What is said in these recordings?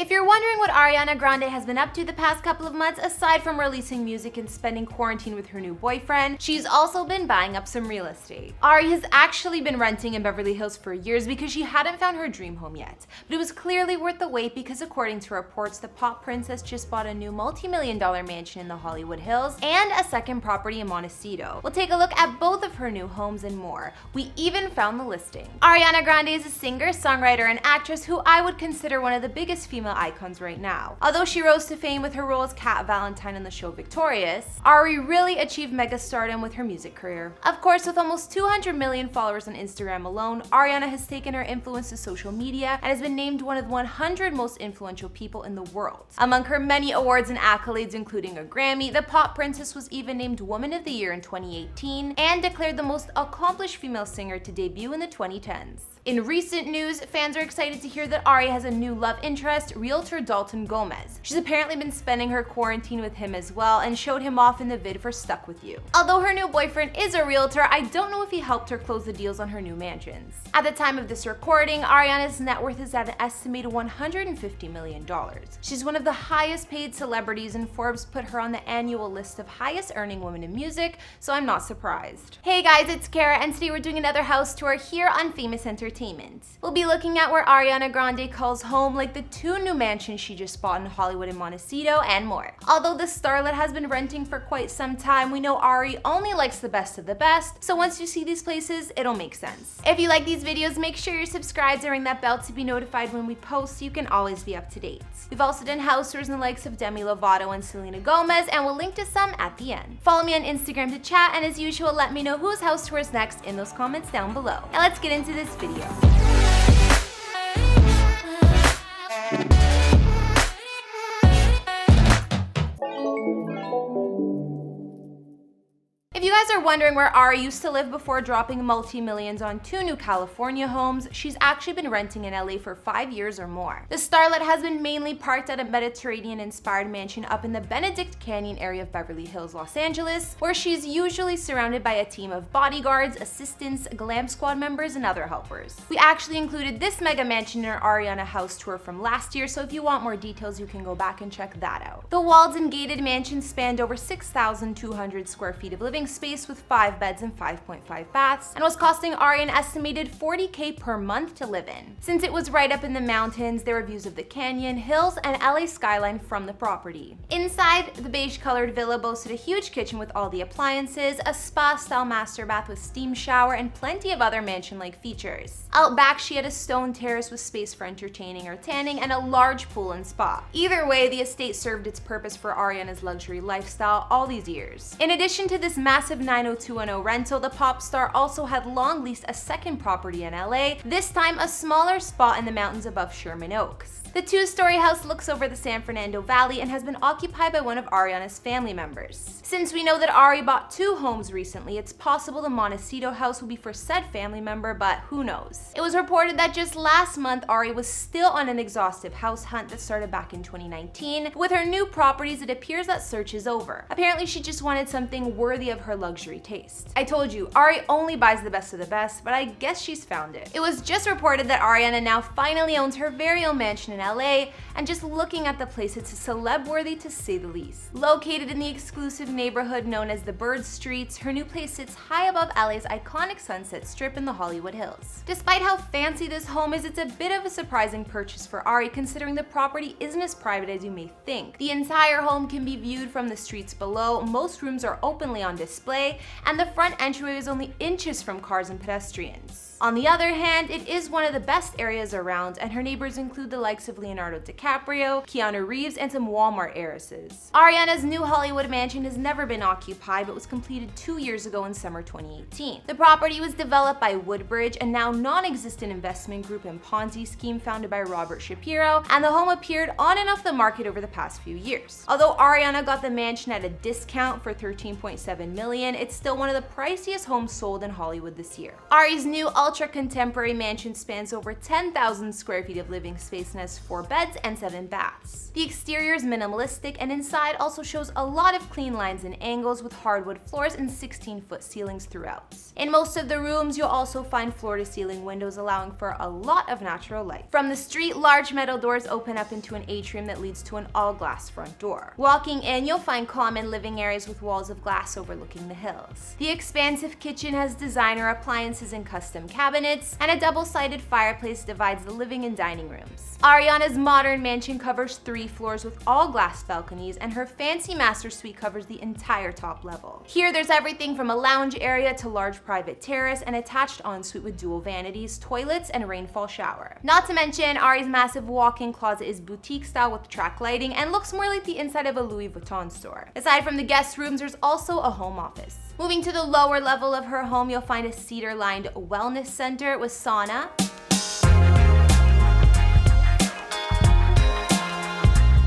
If you're wondering what Ariana Grande has been up to the past couple of months, aside from releasing music and spending quarantine with her new boyfriend, she's also been buying up some real estate. Ari has actually been renting in Beverly Hills for years because she hadn't found her dream home yet. But it was clearly worth the wait because according to reports, the pop princess just bought a new multi-million-dollar mansion in the Hollywood Hills and a second property in Montecito. We'll take a look at both of her new homes and more. We even found the listing. Ariana Grande is a singer, songwriter, and actress who I would consider one of the biggest female icons right now. Although she rose to fame with her role as Kat Valentine in the show Victorious, Ari really achieved mega stardom with her music career. Of course, with almost 200 million followers on Instagram alone, Ariana has taken her influence to social media and has been named one of the 100 most influential people in the world. Among her many awards and accolades, including a Grammy, the pop princess was even named Woman of the Year in 2018 and declared the most accomplished female singer to debut in the 2010s. In recent news, fans are excited to hear that Ari has a new love interest, realtor Dalton Gomez. She's apparently been spending her quarantine with him as well and showed him off in the vid for Stuck With You. Although her new boyfriend is a realtor, I don't know if he helped her close the deals on her new mansions. At the time of this recording, Ariana's net worth is at an estimated $150 million. She's one of the highest paid celebrities, and Forbes put her on the annual list of highest earning women in music, so I'm not surprised. Hey guys, it's Kara, and today we're doing another house tour here on Famous Entertainment. We'll be looking at where Ariana Grande calls home, like the two new mansions she just bought in Hollywood and Montecito, and more. Although the starlet has been renting for quite some time, we know Ari only likes the best of the best, so once you see these places, it'll make sense. If you like these videos, make sure you're subscribed and ring that bell to be notified when we post so you can always be up to date. We've also done house tours in the likes of Demi Lovato and Selena Gomez, and we'll link to some at the end. Follow me on Instagram to chat, and as usual, let me know whose house tour is next in those comments down below. Now let's get into this video. If you guys are wondering where Ari used to live before dropping multi-millions on two new California homes, she's actually been renting in LA for 5 years or more. The starlet has been mainly parked at a Mediterranean-inspired mansion up in the Benedict Canyon area of Beverly Hills, Los Angeles, where she's usually surrounded by a team of bodyguards, assistants, glam squad members, and other helpers. We actually included this mega mansion in our Ariana house tour from last year, so if you want more details, you can go back and check that out. The walled and gated mansion spanned over 6,200 square feet of living space with 5 beds and 5.5 baths, and was costing Ari an estimated $40K per month to live in. Since it was right up in the mountains, there were views of the canyon, hills, and LA skyline from the property. Inside, the beige-colored villa boasted a huge kitchen with all the appliances, a spa-style master bath with steam shower, and plenty of other mansion-like features. Out back, she had a stone terrace with space for entertaining or tanning, and a large pool and spa. Either way, the estate served its purpose for Ariana's luxury lifestyle all these years. In addition to this massive 90210 rental, the pop star also had long leased a second property in LA, this time a smaller spot in the mountains above Sherman Oaks. The two-story house looks over the San Fernando Valley and has been occupied by one of Ariana's family members. Since we know that Ari bought 2 homes recently, it's possible the Montecito house will be for said family member, but who knows. It was reported that just last month, Ari was still on an exhaustive house hunt that started back in 2019. With her new properties, it appears that search is over. Apparently, she just wanted something worthy of her luxury taste. I told you, Ari only buys the best of the best, but I guess she's found it. It was just reported that Ariana now finally owns her very own mansion in LA, and just looking at the place, it's a celeb worthy to say the least. Located in the exclusive neighborhood known as the Bird Streets, her new place sits high above LA's iconic Sunset Strip in the Hollywood Hills. Despite how fancy this home is, it's a bit of a surprising purchase for Ari, considering the property isn't as private as you may think. The entire home can be viewed from the streets below, most rooms are openly on display, and the front entryway is only inches from cars and pedestrians. On the other hand, it is one of the best areas around, and her neighbors include the likes of Leonardo DiCaprio, Keanu Reeves, and some Walmart heiresses. Ariana's new Hollywood mansion has never been occupied, but was completed 2 years ago in summer 2018. The property was developed by Woodbridge, a now non-existent investment group and Ponzi scheme founded by Robert Shapiro, and the home appeared on and off the market over the past few years. Although Ariana got the mansion at a discount for $13.7 million, it's still one of the priciest homes sold in Hollywood this year. Ari's new ultra-contemporary mansion spans over 10,000 square feet of living space and has 4 beds and 7 baths. The exterior is minimalistic, and inside also shows a lot of clean lines and angles with hardwood floors and 16-foot ceilings throughout. In most of the rooms, you'll also find floor-to-ceiling windows allowing for a lot of natural light. From the street, large metal doors open up into an atrium that leads to an all-glass front door. Walking in, you'll find common living areas with walls of glass overlooking the hills. The expansive kitchen has designer appliances and custom cabinets, and a double-sided fireplace divides the living and dining rooms. Ariana's modern mansion covers 3 floors with all-glass balconies, and her fancy master suite covers the entire top level. Here, there's everything from a lounge area to large private terrace and attached ensuite with dual vanities, toilets, and rainfall shower. Not to mention, Ari's massive walk-in closet is boutique style with track lighting and looks more like the inside of a Louis Vuitton store. Aside from the guest rooms, there's also a home office. Moving to the lower level of her home, you'll find a cedar-lined wellness center with sauna,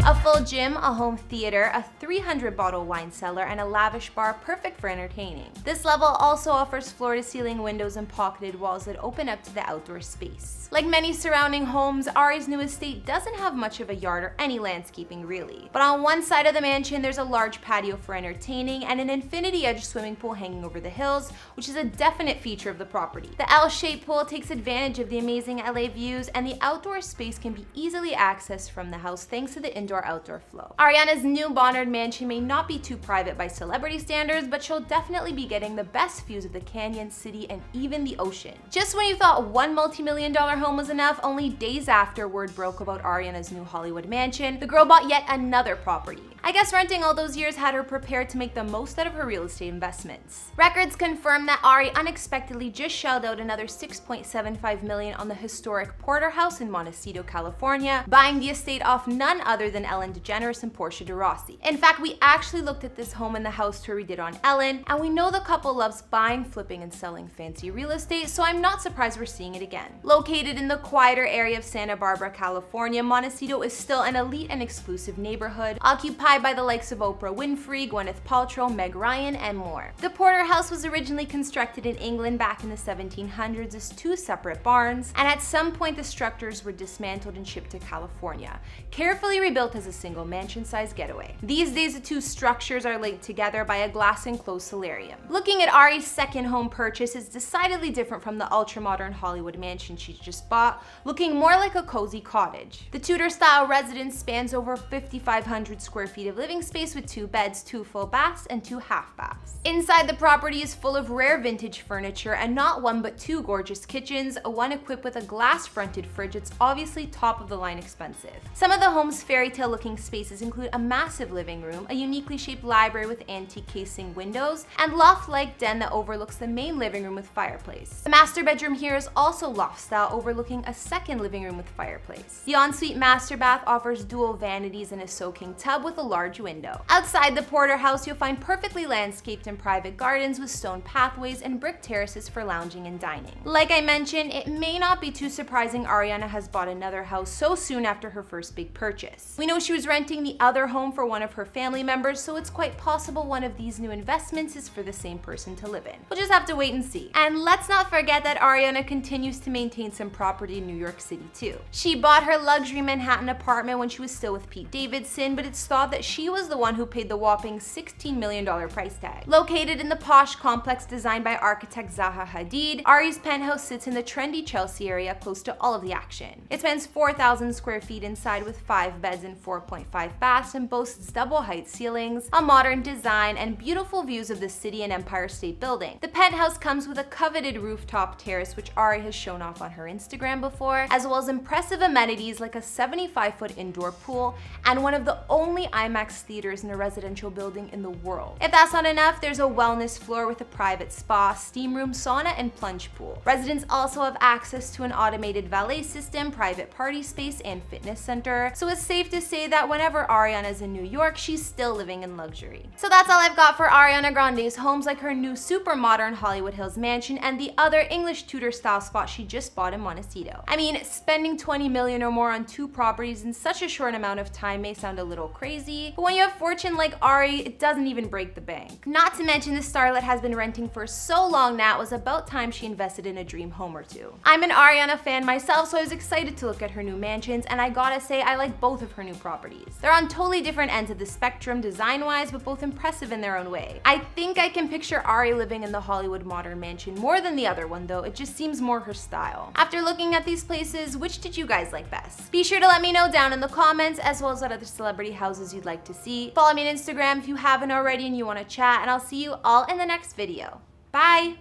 a full gym, a home theater, a 300-bottle wine cellar, and a lavish bar perfect for entertaining. This level also offers floor-to-ceiling windows and pocketed walls that open up to the outdoor space. Like many surrounding homes, Ari's new estate doesn't have much of a yard or any landscaping really. But on one side of the mansion, there's a large patio for entertaining and an infinity-edge swimming pool hanging over the hills, which is a definite feature of the property. The L-shaped pool takes advantage of the amazing LA views, and the outdoor space can be easily accessed from the house thanks to the indoor-outdoor flow. Ariana's new Bonnard mansion may not be too private by celebrity standards, but she'll definitely be getting the best views of the canyon, city, and even the ocean. Just when you thought one multi-million-dollar home was enough, only days after word broke about Ariana's new Hollywood mansion, the girl bought yet another property. I guess renting all those years had her prepared to make the most out of her real estate investments. Records confirm that Ari unexpectedly just shelled out another $6.75 million on the historic Porter House in Montecito, California, buying the estate off none other than Ellen DeGeneres and Portia de Rossi. In fact, we actually looked at this home in the house tour we did on Ellen, and we know the couple loves buying, flipping, and selling fancy real estate, so I'm not surprised we're seeing it again. Located in the quieter area of Santa Barbara, California, Montecito is still an elite and exclusive neighborhood, occupied by the likes of Oprah Winfrey, Gwyneth Paltrow, Meg Ryan, and more. The Porter House was originally constructed in England back in the 1700s as 2 separate barns, and at some point the structures were dismantled and shipped to California, carefully rebuilt as a single mansion-sized getaway. These days, the 2 structures are linked together by a glass-enclosed solarium. Looking at Ari's second home purchase is decidedly different from the ultra-modern Hollywood mansion she just bought, looking more like a cozy cottage. The Tudor-style residence spans over 5,500 square feet of living space with 2 beds, 2 full baths, and 2 half baths. Inside, the property is full of rare vintage furniture and not 1 but 2 gorgeous kitchens, one equipped with a glass-fronted fridge that's obviously top-of-the-line expensive. Some of the home's fairy tale-looking spaces include a massive living room, a uniquely shaped library with antique casing windows, and loft-like den that overlooks the main living room with fireplace. The master bedroom here is also loft-style, overlooking a second living room with fireplace. The ensuite master bath offers dual vanities and a soaking tub with a large window. Outside the Porter House, you'll find perfectly landscaped and private gardens with stone pathways and brick terraces for lounging and dining. Like I mentioned, it may not be too surprising Ariana has bought another house so soon after her first big purchase. We know she was renting the other home for one of her family members, so it's quite possible one of these new investments is for the same person to live in. We'll just have to wait and see. And let's not forget that Ariana continues to maintain some property in New York City too. She bought her luxury Manhattan apartment when she was still with Pete Davidson, but it's thought that she was the one who paid the whopping $16 million price tag. Located in the posh complex designed by architect Zaha Hadid, Ari's penthouse sits in the trendy Chelsea area close to all of the action. It spans 4,000 square feet inside with 5 beds and 4.5 baths and boasts double-height ceilings, a modern design, and beautiful views of the city and Empire State Building. The penthouse comes with a coveted rooftop terrace, which Ari has shown off on her Instagram before, as well as impressive amenities like a 75-foot indoor pool and one of the only IMAX theaters in a residential building in the world. If that's not enough, there's a wellness floor with a private spa, steam room, sauna, and plunge pool. Residents also have access to an automated valet system, private party space, and fitness center, so it's safe to say that that whenever Ariana's in New York, she's still living in luxury. So that's all I've got for Ariana Grande's homes, like her new super modern Hollywood Hills mansion and the other English Tudor style spot she just bought in Montecito. I mean, spending 20 million or more on 2 properties in such a short amount of time may sound a little crazy, but when you have fortune like Ari, it doesn't even break the bank. Not to mention the starlet has been renting for so long now, it was about time she invested in a dream home or two. I'm an Ariana fan myself, so I was excited to look at her new mansions, and I gotta say I like both of her new properties. They're on totally different ends of the spectrum design-wise, but both impressive in their own way. I think I can picture Ari living in the Hollywood modern mansion more than the other one though, it just seems more her style. After looking at these places, which did you guys like best? Be sure to let me know down in the comments, as well as what other celebrity houses you'd like to see. Follow me on Instagram if you haven't already and you want to chat, and I'll see you all in the next video. Bye!